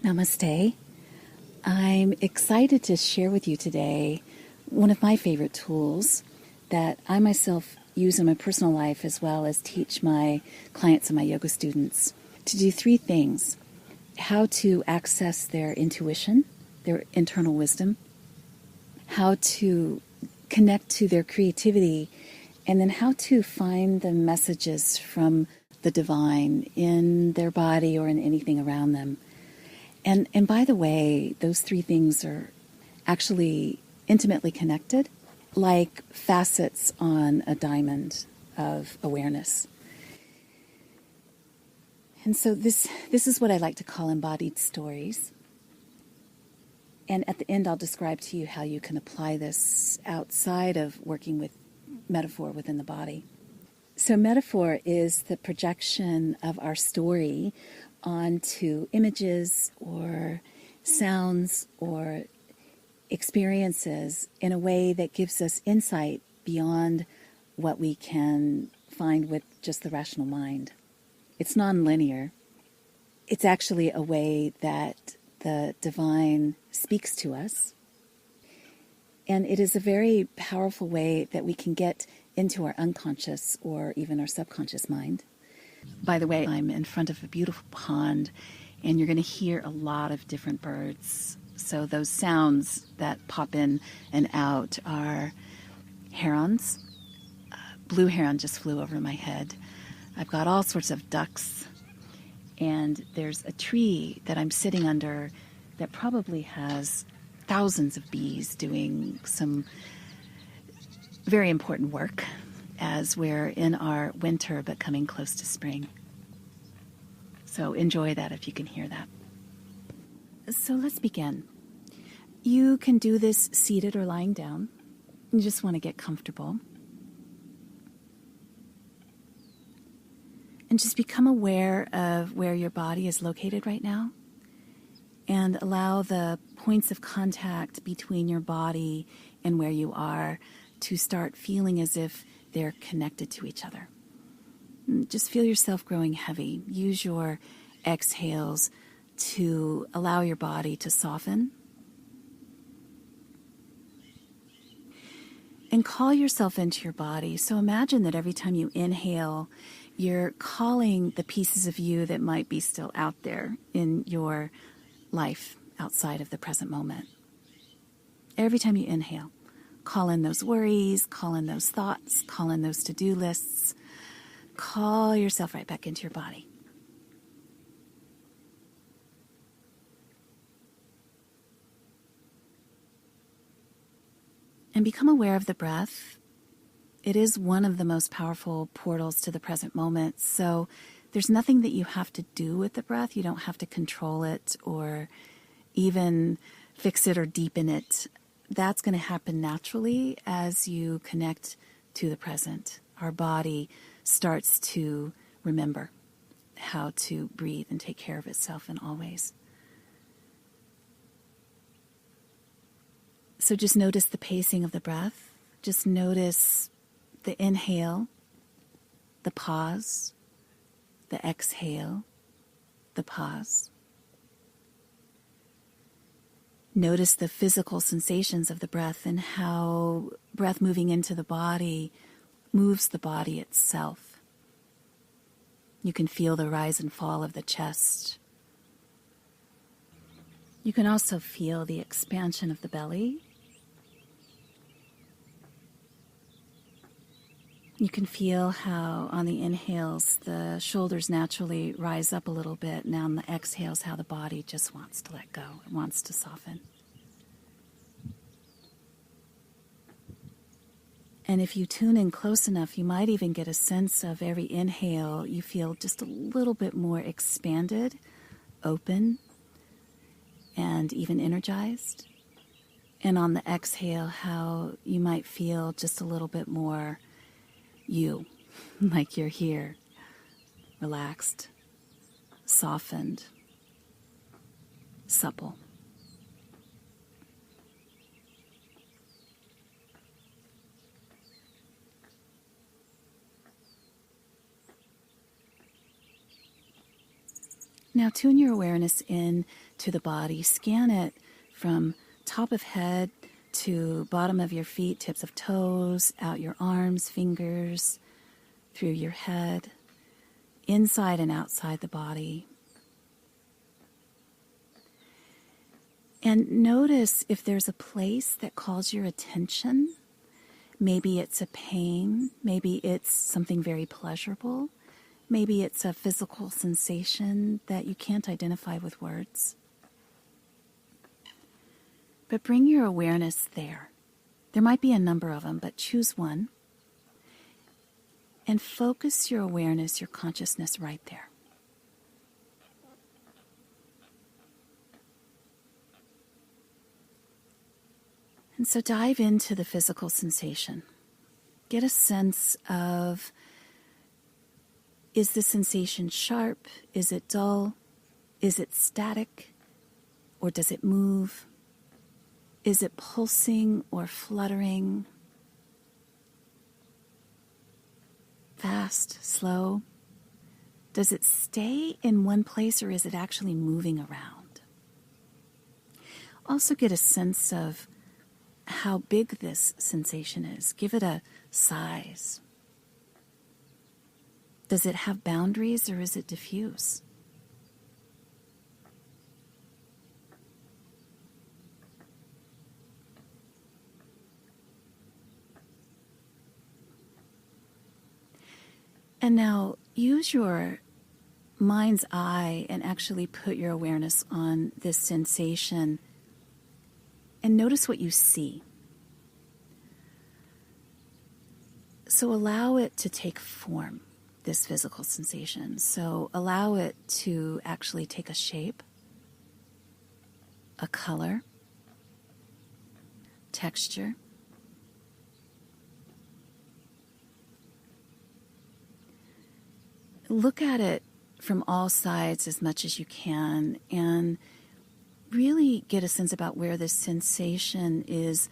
Namaste. I'm excited to share with you today one of my favorite tools that I myself use in my personal life as well as teach my clients and my yoga students to do three things: how to access their intuition, their internal wisdom, how to connect to their creativity, and then how to find the messages from the divine in their body or in anything around them. And by the way, those three things are actually intimately connected, like facets on a diamond of awareness. And so this is what I like to call embodied stories. And at the end, I'll describe to you how you can apply this outside of working with metaphor within the body. So metaphor is the projection of our story onto images or sounds or experiences in a way that gives us insight beyond what we can find with just the rational mind. It's non-linear. It's actually a way that the divine speaks to us. And it is a very powerful way that we can get into our unconscious or even our subconscious mind. By the way, I'm in front of a beautiful pond, and you're going to hear a lot of different birds. So those sounds that pop in and out are herons. Blue heron just flew over my head. I've got all sorts of ducks, and there's a tree that I'm sitting under that probably has thousands of bees doing some very important work as we're in our winter but coming close to spring. So enjoy that if you can hear that. So let's begin. You can do this seated or lying down. You just want to get comfortable. And just become aware of where your body is located right now. And allow the points of contact between your body and where you are to start feeling as if they're connected to each other. Just feel yourself growing heavy. Use your exhales to allow your body to soften. And call yourself into your body. So imagine that every time you inhale, you're calling the pieces of you that might be still out there in your life outside of the present moment. Every time you inhale, call in those worries, call in those thoughts, call in those to-do lists. Call yourself right back into your body. And become aware of the breath. It is one of the most powerful portals to the present moment. So there's nothing that you have to do with the breath. You don't have to control it or even fix it or deepen it. That's going to happen naturally as you connect to the present. Our body starts to remember how to breathe and take care of itself in all ways. So just notice the pacing of the breath. Just notice the inhale, the pause, the exhale, the pause. Notice the physical sensations of the breath and how breath moving into the body moves the body itself. You can feel the rise and fall of the chest. You can also feel the expansion of the belly. You can feel how on the inhales the shoulders naturally rise up a little bit, and on the exhales how the body just wants to let go. It wants to soften. And if you tune in close enough, you might even get a sense of every inhale you feel just a little bit more expanded, open, and even energized. And on the exhale, how you might feel just a little bit more you, like you're here, relaxed, softened, supple. Now tune your awareness in to the body. Scan it from top of head to bottom of your feet, tips of toes, out your arms, fingers, through your head, inside and outside the body. And notice if there's a place that calls your attention. Maybe it's a pain, maybe it's something very pleasurable, maybe it's a physical sensation that you can't identify with words. But bring your awareness there. There might be a number of them, but choose one. And focus your awareness, your consciousness right there. And so dive into the physical sensation. Get a sense of, is the sensation sharp? Is it dull? Is it static? Or does it move? Is it pulsing or fluttering? Fast, slow? Does it stay in one place or is it actually moving around? Also get a sense of how big this sensation is. Give it a size. Does it have boundaries or is it diffuse? And now use your mind's eye and actually put your awareness on this sensation and notice what you see. So allow it to take form, this physical sensation. So allow it to actually take a shape, a color, texture. Look at it from all sides as much as you can and really get a sense about where this sensation is,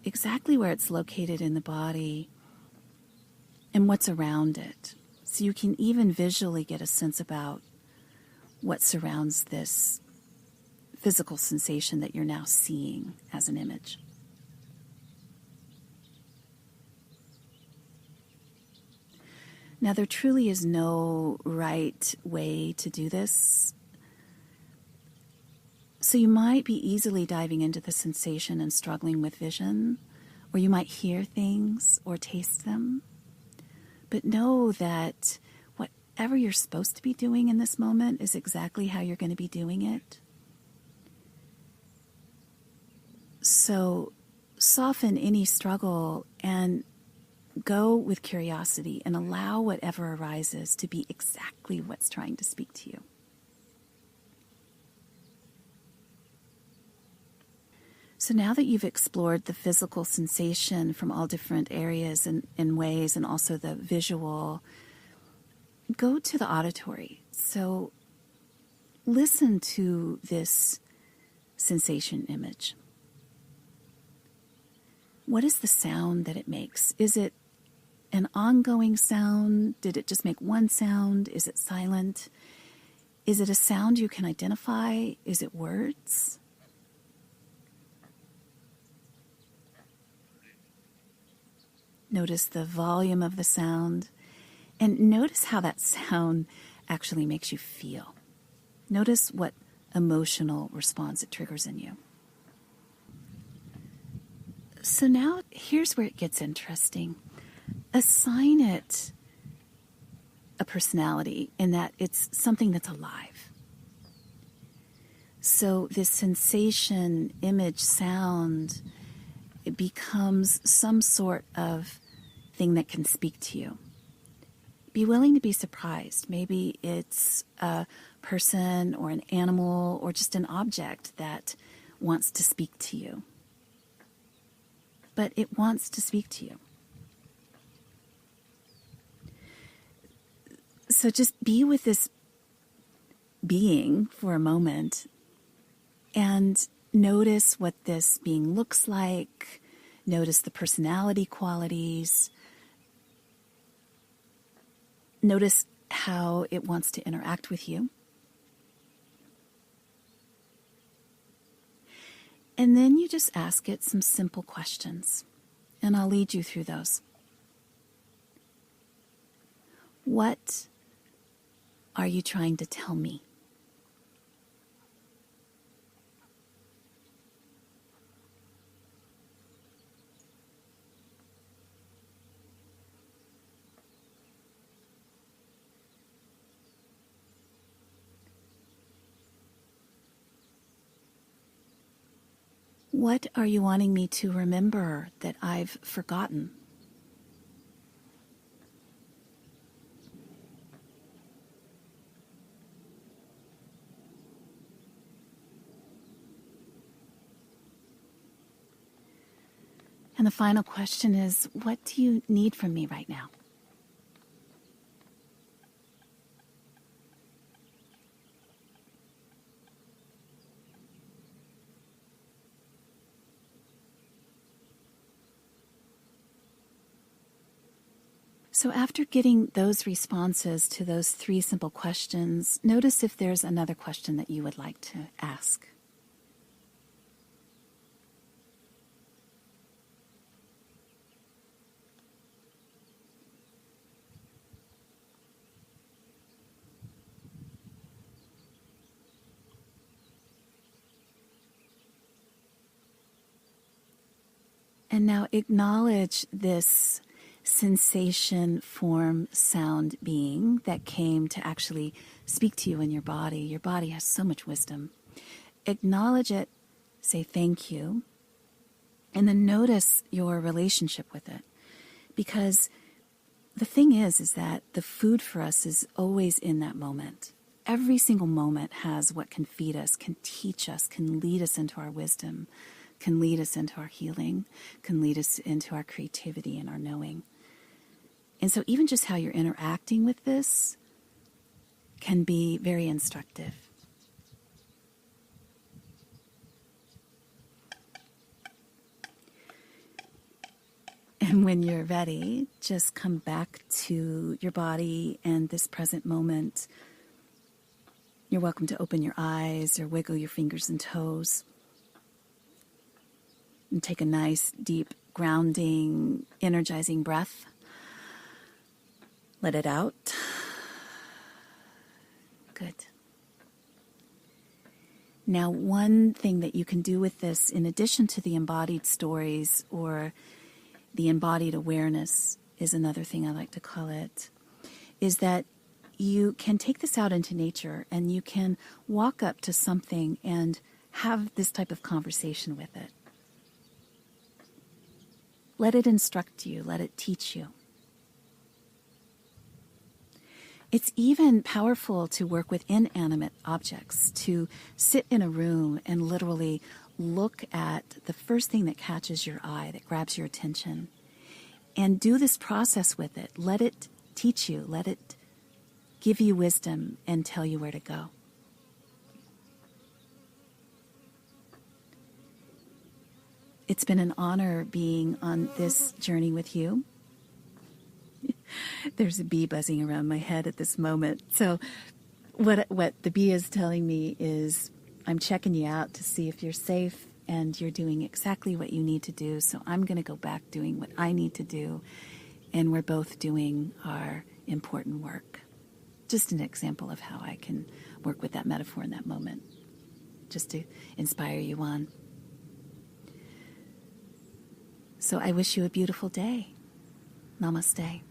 exactly where it's located in the body and what's around it. So you can even visually get a sense about what surrounds this physical sensation that you're now seeing as an image. Now, there truly is no right way to do this. So you might be easily diving into the sensation and struggling with vision, or you might hear things or taste them. But know that whatever you're supposed to be doing in this moment is exactly how you're going to be doing it. So soften any struggle and go with curiosity and allow whatever arises to be exactly what's trying to speak to you. So now that you've explored the physical sensation from all different areas and ways, and also the visual, go to the auditory. So listen to this sensation image. What is the sound that it makes? Is it an ongoing sound? Did it just make one sound? Is it silent? Is it a sound you can identify? Is it words? Notice the volume of the sound, and notice how that sound actually makes you feel. Notice what emotional response it triggers in you. So now here's where it gets interesting. Assign it a personality in that it's something that's alive. So this sensation, image, sound, it becomes some sort of thing that can speak to you. Be willing to be surprised. Maybe it's a person or an animal or just an object that wants to speak to you. But it wants to speak to you. So just be with this being for a moment and notice what this being looks like. Notice the personality qualities. Notice how it wants to interact with you. And then you just ask it some simple questions, and I'll lead you through those. What are you trying to tell me? What are you wanting me to remember that I've forgotten? And the final question is, what do you need from me right now? So after getting those responses to those 3 simple questions, notice if there's another question that you would like to ask. And now acknowledge this sensation, form, sound being that came to actually speak to you in your body. Your body has so much wisdom. Acknowledge it, say thank you, and then notice your relationship with it. Because the thing is that the food for us is always in that moment. Every single moment has what can feed us, can teach us, can lead us into our wisdom, can lead us into our healing, can lead us into our creativity and our knowing. And so even just how you're interacting with this can be very instructive. And when you're ready, just come back to your body and this present moment. You're welcome to open your eyes or wiggle your fingers and toes. And take a nice, deep, grounding, energizing breath. Let it out. Good. Now, one thing that you can do with this, in addition to the embodied stories or the embodied awareness is another thing I like to call it, is that you can take this out into nature and you can walk up to something and have this type of conversation with it. Let it instruct you. Let it teach you. It's even powerful to work with inanimate objects, to sit in a room and literally look at the first thing that catches your eye, that grabs your attention, and do this process with it. Let it teach you. Let it give you wisdom and tell you where to go. It's been an honor being on this journey with you. There's a bee buzzing around my head at this moment. So what the bee is telling me is I'm checking you out to see if you're safe and you're doing exactly what you need to do. So I'm going to go back doing what I need to do. And we're both doing our important work. Just an example of how I can work with that metaphor in that moment, just to inspire you on. So I wish you a beautiful day. Namaste.